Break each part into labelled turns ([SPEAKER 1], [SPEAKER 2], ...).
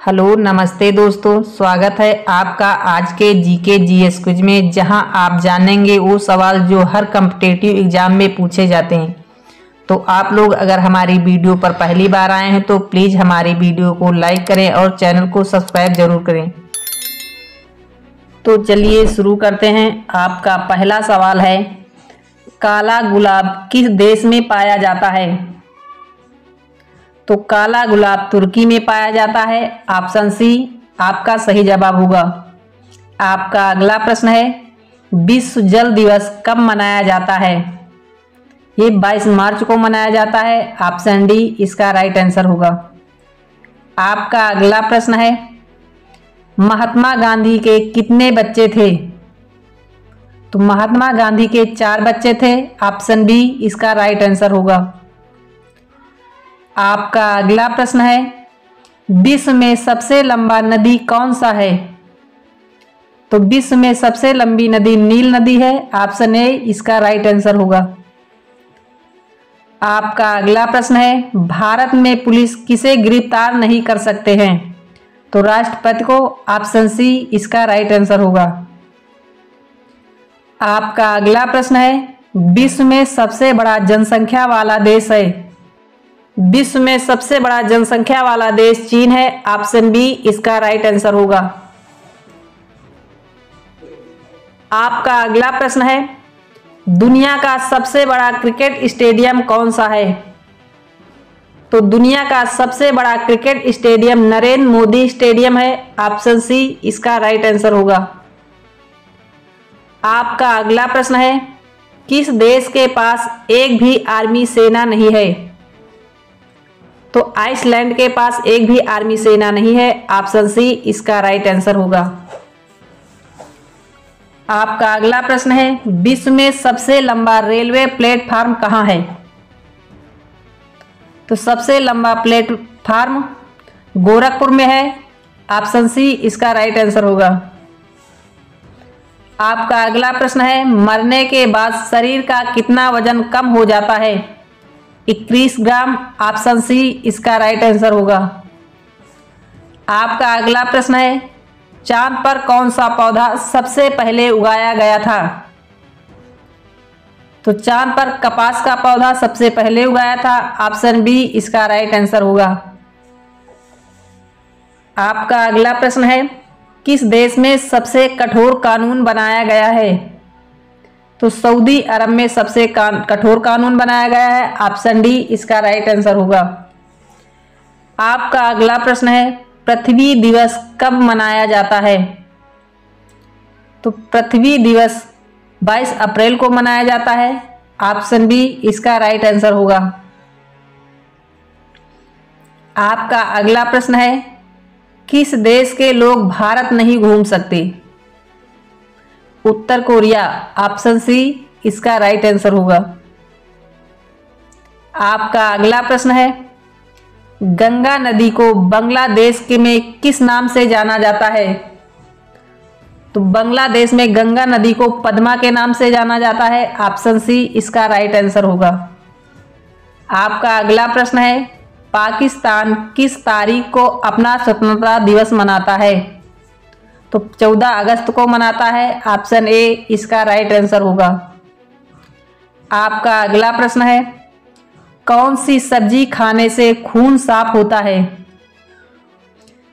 [SPEAKER 1] Hello नमस्ते दोस्तों, स्वागत है आपका आज के जीके जीएस क्विज में, जहां आप जानेंगे वो सवाल जो हर कॉम्पिटिटिव एग्जाम में पूछे जाते हैं। तो आप लोग अगर हमारी वीडियो पर पहली बार आए हैं तो प्लीज़ हमारी वीडियो को लाइक करें और चैनल को सब्सक्राइब जरूर करें। तो चलिए शुरू करते हैं। आपका पहला सवाल है, काला गुलाब किस देश में पाया जाता है? तो काला गुलाब तुर्की में पाया जाता है। ऑप्शन सी आपका सही जवाब होगा। आपका अगला प्रश्न है, विश्व जल दिवस कब मनाया जाता है? ये 22 मार्च को मनाया जाता है। ऑप्शन डी इसका राइट आंसर होगा। आपका अगला प्रश्न है, महात्मा गांधी के कितने बच्चे थे? तो महात्मा गांधी के 4 बच्चे थे। ऑप्शन बी इसका राइट आंसर होगा। आपका अगला प्रश्न है, विश्व में सबसे लंबा नदी कौन सा है? तो विश्व में सबसे लंबी नदी नील नदी है। ऑप्शन ए इसका राइट आंसर होगा। आपका अगला प्रश्न है, भारत में पुलिस किसे गिरफ्तार नहीं कर सकते हैं? तो राष्ट्रपति को। ऑप्शन सी इसका राइट आंसर होगा। आपका अगला प्रश्न है, विश्व में सबसे बड़ा जनसंख्या वाला देश है? विश्व में सबसे बड़ा जनसंख्या वाला देश चीन है। ऑप्शन बी इसका राइट आंसर होगा। आपका अगला प्रश्न है, दुनिया का सबसे बड़ा क्रिकेट स्टेडियम कौन सा है? तो दुनिया का सबसे बड़ा cricket stadium Narendra Modi stadium है। ऑप्शन सी इसका राइट आंसर होगा। आपका अगला प्रश्न है, किस देश के पास एक भी आर्मी सेना नहीं है? तो आइसलैंड के पास एक भी आर्मी सेना नहीं है। ऑप्शन सी इसका राइट आंसर होगा। आपका अगला प्रश्न है, विश्व में सबसे लंबा रेलवे प्लेटफार्म कहाँ है? तो सबसे लंबा प्लेटफार्म गोरखपुर में है। ऑप्शन सी इसका राइट आंसर होगा। आपका अगला प्रश्न है, मरने के बाद शरीर का कितना वजन कम हो जाता है? 21 ग्राम। ऑप्शन सी इसका राइट आंसर होगा। आपका अगला प्रश्न है, चांद पर कौन सा पौधा सबसे पहले उगाया गया था? तो चांद पर कपास का पौधा सबसे पहले उगाया था। ऑप्शन बी इसका राइट आंसर होगा। आपका अगला प्रश्न है, किस देश में सबसे कठोर कानून बनाया गया है? तो सऊदी अरब में सबसे कठोर कानून बनाया गया है। ऑप्शन डी इसका राइट आंसर होगा। आपका अगला प्रश्न है, पृथ्वी दिवस कब मनाया जाता है? तो पृथ्वी दिवस 22 अप्रैल को मनाया जाता है। ऑप्शन बी इसका राइट आंसर होगा। आपका अगला प्रश्न है, किस देश के लोग भारत नहीं घूम सकते? उत्तर कोरिया। ऑप्शन सी इसका राइट आंसर होगा। आपका अगला प्रश्न है, गंगा नदी को बांग्लादेश के में किस नाम से जाना जाता है? तो बांग्लादेश में गंगा नदी को पद्मा के नाम से जाना जाता है। ऑप्शन सी इसका राइट आंसर होगा। आपका अगला प्रश्न है, पाकिस्तान किस तारीख को अपना स्वतंत्रता दिवस मनाता है? तो 14 अगस्त को मनाता है। ऑप्शन ए इसका राइट आंसर होगा। आपका अगला प्रश्न है, कौन सी सब्जी खाने से खून साफ होता है?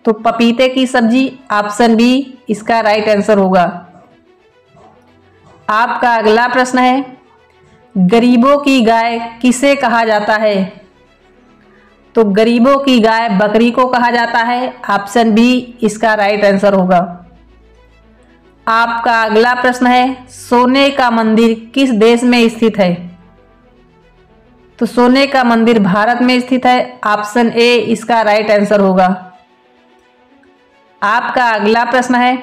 [SPEAKER 1] तो पपीते की सब्जी। ऑप्शन बी इसका राइट आंसर होगा। आपका अगला प्रश्न है, गरीबों की गाय किसे कहा जाता है? तो गरीबों की गाय बकरी को कहा जाता है। ऑप्शन बी इसका राइट आंसर होगा। आपका अगला प्रश्न है, सोने का मंदिर किस देश में स्थित है? तो सोने का मंदिर भारत में स्थित है। ऑप्शन ए इसका राइट आंसर होगा। आपका अगला प्रश्न है,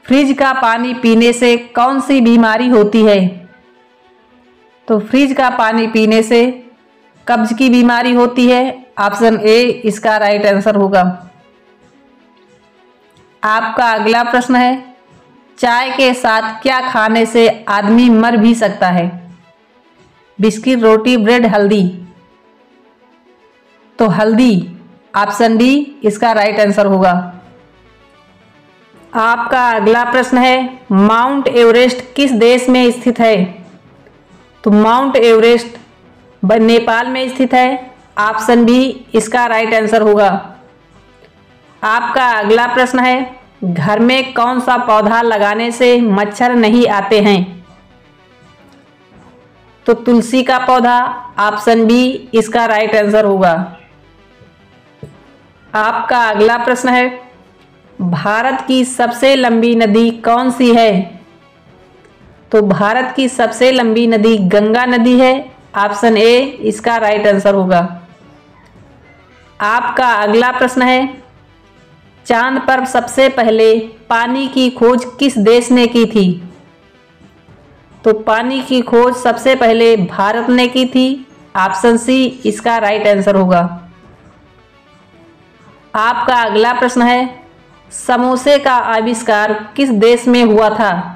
[SPEAKER 1] फ्रिज का पानी पीने से कौन सी बीमारी होती है? तो फ्रिज का पानी पीने से कब्ज की बीमारी होती है। ऑप्शन ए इसका राइट आंसर होगा। आपका अगला प्रश्न है, चाय के साथ क्या खाने से आदमी मर भी सकता है? बिस्किट, रोटी, ब्रेड, हल्दी। तो हल्दी। ऑप्शन डी इसका राइट आंसर होगा। आपका अगला प्रश्न है, माउंट एवरेस्ट किस देश में स्थित है? तो माउंट एवरेस्ट नेपाल में स्थित है। ऑप्शन बी इसका राइट आंसर होगा। आपका अगला प्रश्न है, घर में कौन सा पौधा लगाने से मच्छर नहीं आते हैं? तो तुलसी का पौधा। ऑप्शन बी इसका राइट आंसर होगा। आपका अगला प्रश्न है, भारत की सबसे लंबी नदी कौन सी है? तो भारत की सबसे लंबी नदी गंगा नदी है। ऑप्शन ए इसका राइट आंसर होगा। आपका अगला प्रश्न है, चांद पर सबसे पहले पानी की खोज किस देश ने की थी? तो पानी की खोज सबसे पहले भारत ने की थी। ऑप्शन सी इसका राइट आंसर होगा। आपका अगला प्रश्न है, समोसे का आविष्कार किस देश में हुआ था?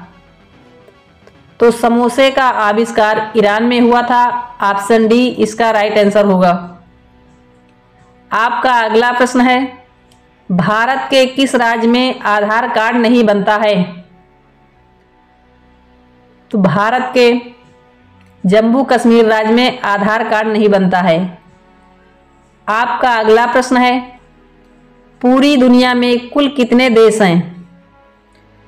[SPEAKER 1] तो समोसे का आविष्कार ईरान में हुआ था। ऑप्शन डी इसका राइट आंसर होगा। आपका अगला प्रश्न है, भारत के किस राज्य में आधार कार्ड नहीं बनता है? तो भारत के जम्मू कश्मीर राज्य में आधार कार्ड नहीं बनता है। आपका अगला प्रश्न है, पूरी दुनिया में कुल कितने देश हैं?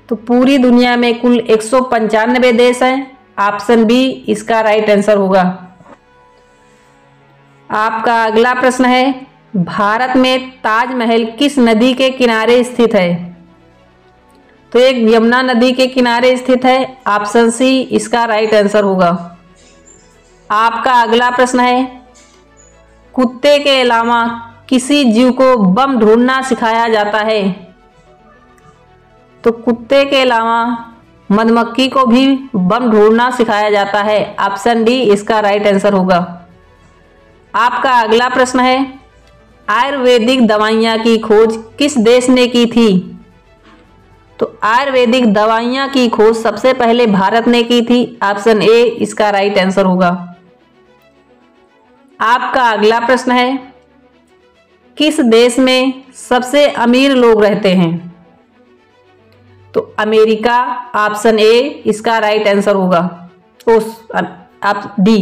[SPEAKER 1] तो पूरी दुनिया में कुल 195 देश हैं। ऑप्शन बी इसका राइट आंसर होगा। आपका अगला प्रश्न है, भारत में ताजमहल किस नदी के किनारे स्थित है? तो एक यमुना नदी के किनारे स्थित है। ऑप्शन सी इसका राइट आंसर होगा। आपका अगला प्रश्न है, कुत्ते के अलावा किसी जीव को बम ढूंढना सिखाया जाता है? तो कुत्ते के अलावा मधुमक्खी को भी बम ढूंढना सिखाया जाता है। ऑप्शन डी इसका राइट आंसर होगा। आपका अगला प्रश्न है, आयुर्वेदिक दवाइयाँ की खोज किस देश ने की थी? तो आयुर्वेदिक दवाइयाँ की खोज सबसे पहले भारत ने की थी। ऑप्शन ए इसका राइट आंसर होगा। आपका अगला प्रश्न है, किस देश में सबसे अमीर लोग रहते हैं? तो अमेरिका। ऑप्शन ए इसका राइट आंसर होगा। आप डी।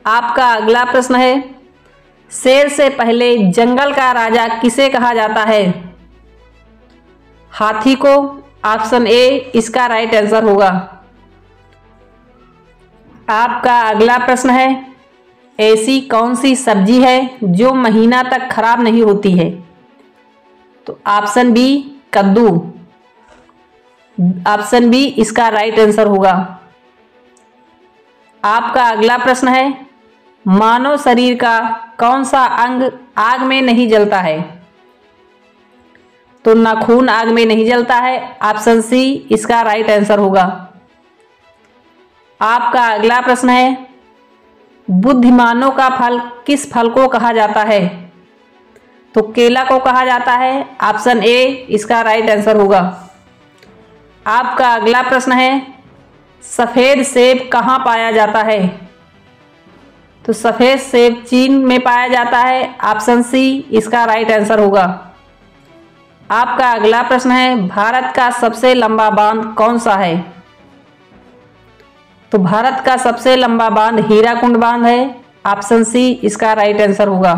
[SPEAKER 1] आपका अगला प्रश्न है, शेर से पहले जंगल का राजा किसे कहा जाता है? हाथी को। ऑप्शन ए इसका राइट आंसर होगा। आपका अगला प्रश्न है, ऐसी कौन सी सब्जी है जो महीना तक खराब नहीं होती है? तो ऑप्शन बी कद्दू। ऑप्शन बी इसका राइट आंसर होगा। आपका अगला प्रश्न है, मानव शरीर का कौन सा अंग आग में नहीं जलता है? तो नाखून आग में नहीं जलता है। ऑप्शन सी इसका राइट आंसर होगा। आपका अगला प्रश्न है, बुद्धिमानों का फल किस फल को कहा जाता है? तो केला को कहा जाता है। ऑप्शन ए इसका राइट आंसर होगा। आपका अगला प्रश्न है, सफ़ेद सेब कहाँ पाया जाता है? तो सफ़ेद सेब चीन में पाया जाता है। ऑप्शन सी इसका राइट आंसर होगा। आपका अगला प्रश्न है, भारत का सबसे लंबा बांध कौन सा है? तो भारत का सबसे लंबा बांध हीराकुंड बांध है। ऑप्शन सी इसका राइट आंसर होगा।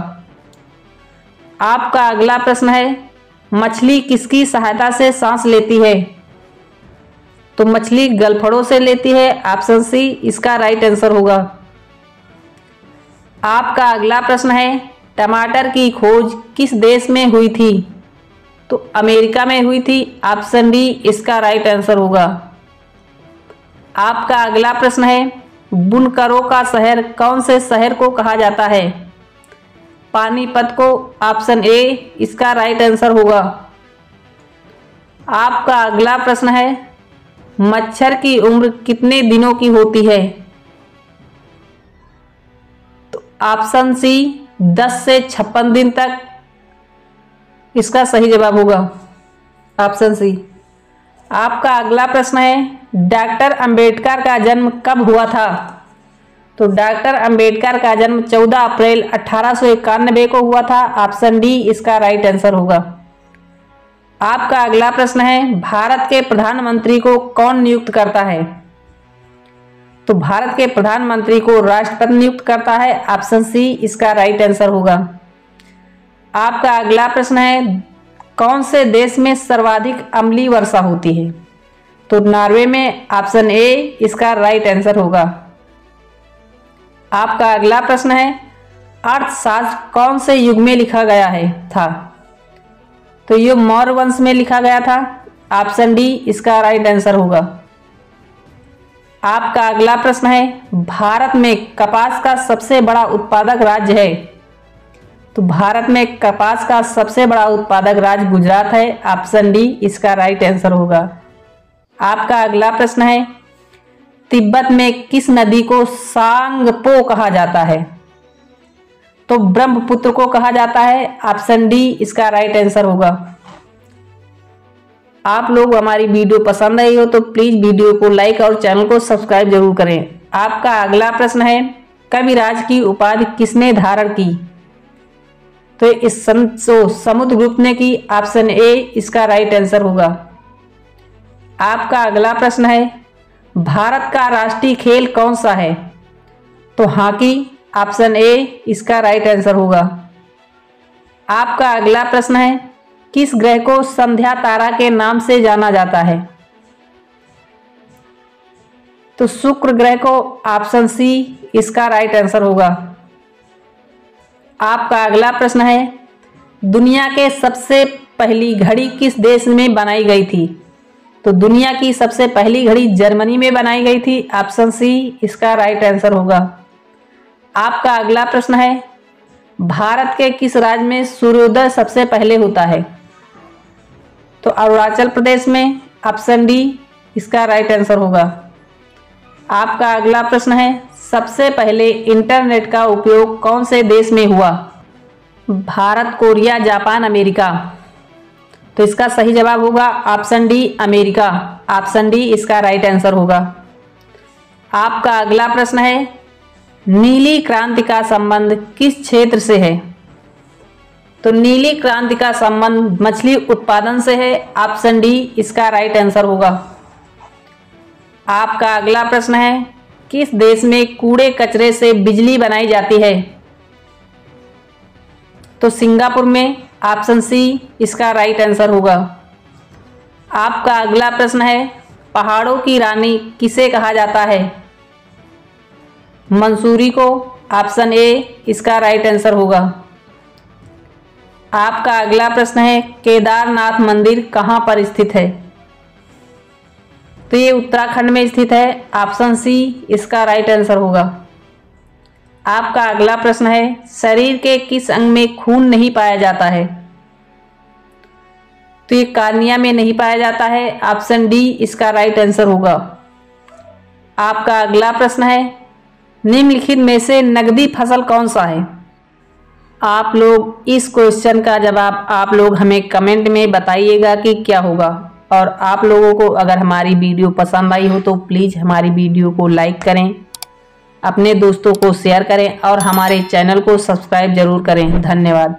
[SPEAKER 1] आपका अगला प्रश्न है, मछली किसकी सहायता से सांस लेती है? तो मछली गलफड़ों से लेती है। ऑप्शन सी इसका राइट आंसर होगा। आपका अगला प्रश्न है, टमाटर की खोज किस देश में हुई थी? तो अमेरिका में हुई थी। ऑप्शन डी इसका राइट आंसर होगा। आपका अगला प्रश्न है, बुनकरों का शहर कौन से शहर को कहा जाता है? पानीपत को। ऑप्शन ए इसका राइट आंसर होगा। आपका अगला प्रश्न है, मच्छर की उम्र कितने दिनों की होती है? तो ऑप्शन सी 10 से 56 दिन तक इसका सही जवाब होगा। Option C. आपका अगला प्रश्न है, डॉक्टर अंबेडकर का जन्म कब हुआ था? तो डॉक्टर अंबेडकर का जन्म 14 अप्रैल 1891 को हुआ था। ऑप्शन डी इसका राइट आंसर होगा। आपका अगला प्रश्न है, भारत के प्रधानमंत्री को कौन नियुक्त करता है? तो भारत के प्रधानमंत्री को राष्ट्रपति नियुक्त करता है। ऑप्शन सी इसका राइट आंसर होगा। आपका अगला प्रश्न है, कौन से देश में सर्वाधिक अम्लीय वर्षा होती है? तो नॉर्वे में। ऑप्शन ए इसका राइट आंसर होगा। आपका अगला प्रश्न है, अर्थशास्त्र कौन से युग में लिखा गया था? तो ये मौर्य वंश में लिखा गया था। ऑप्शन डी इसका राइट आंसर होगा। आपका अगला प्रश्न है, भारत में कपास का सबसे बड़ा उत्पादक राज्य है? तो भारत में कपास का सबसे बड़ा उत्पादक राज्य गुजरात है। ऑप्शन डी इसका राइट आंसर होगा। आपका अगला प्रश्न है, तिब्बत में किस नदी को सांगपो कहा जाता है? तो ब्रह्मपुत्र को कहा जाता है। ऑप्शन डी इसका राइट आंसर होगा। आप लोग हमारी वीडियो पसंद आई हो तो प्लीज वीडियो को लाइक और चैनल को सब्सक्राइब जरूर करें। आपका अगला प्रश्न है, कविराज की उपाधि किसने धारण की? तो इस समुद्रगुप्त ने की। ऑप्शन ए इसका राइट आंसर होगा। आपका अगला प्रश्न है, भारत का राष्ट्रीय खेल कौन सा है? तो हॉकी। ऑप्शन ए इसका राइट आंसर होगा। आपका अगला प्रश्न है, किस ग्रह को संध्या तारा के नाम से जाना जाता है? तो शुक्र ग्रह को। ऑप्शन सी इसका राइट आंसर होगा। आपका अगला प्रश्न है, दुनिया के सबसे पहली घड़ी किस देश में बनाई गई थी? तो दुनिया की सबसे पहली घड़ी जर्मनी में बनाई गई थी। ऑप्शन सी इसका राइट आंसर होगा। आपका अगला प्रश्न है, भारत के किस राज्य में सूर्योदय सबसे पहले होता है? तो अरुणाचल प्रदेश में। ऑप्शन डी इसका राइट आंसर होगा। आपका अगला प्रश्न है, सबसे पहले इंटरनेट का उपयोग कौन से देश में हुआ? Bharat, Korea, Japan, America. तो इसका सही जवाब होगा option D America. Option D इसका राइट आंसर होगा। आपका अगला प्रश्न है, नीली क्रांति का संबंध किस क्षेत्र से है? तो नीली क्रांति का संबंध मछली उत्पादन से है। ऑप्शन डी इसका राइट आंसर होगा। आपका अगला प्रश्न है, किस देश में कूड़े कचरे से बिजली बनाई जाती है? तो सिंगापुर में। ऑप्शन सी इसका राइट आंसर होगा। आपका अगला प्रश्न है, पहाड़ों की रानी किसे कहा जाता है? मंसूरी को। ऑप्शन ए इसका राइट आंसर होगा। आपका अगला प्रश्न है, केदारनाथ मंदिर कहाँ पर स्थित है? तो ये उत्तराखंड में स्थित है। ऑप्शन सी इसका राइट आंसर होगा। आपका अगला प्रश्न है, शरीर के किस अंग में खून नहीं पाया जाता है? तो ये कार्निया में नहीं पाया जाता है। ऑप्शन डी इसका राइट आंसर होगा। आपका अगला प्रश्न है, निम्नलिखित में से नकदी फसल कौन सा है? आप लोग इस क्वेश्चन का जवाब आप लोग हमें कमेंट में बताइएगा कि क्या होगा। और आप लोगों को अगर हमारी वीडियो पसंद आई हो तो प्लीज़ हमारी वीडियो को लाइक करें, अपने दोस्तों को शेयर करें और हमारे चैनल को सब्सक्राइब जरूर करें। धन्यवाद।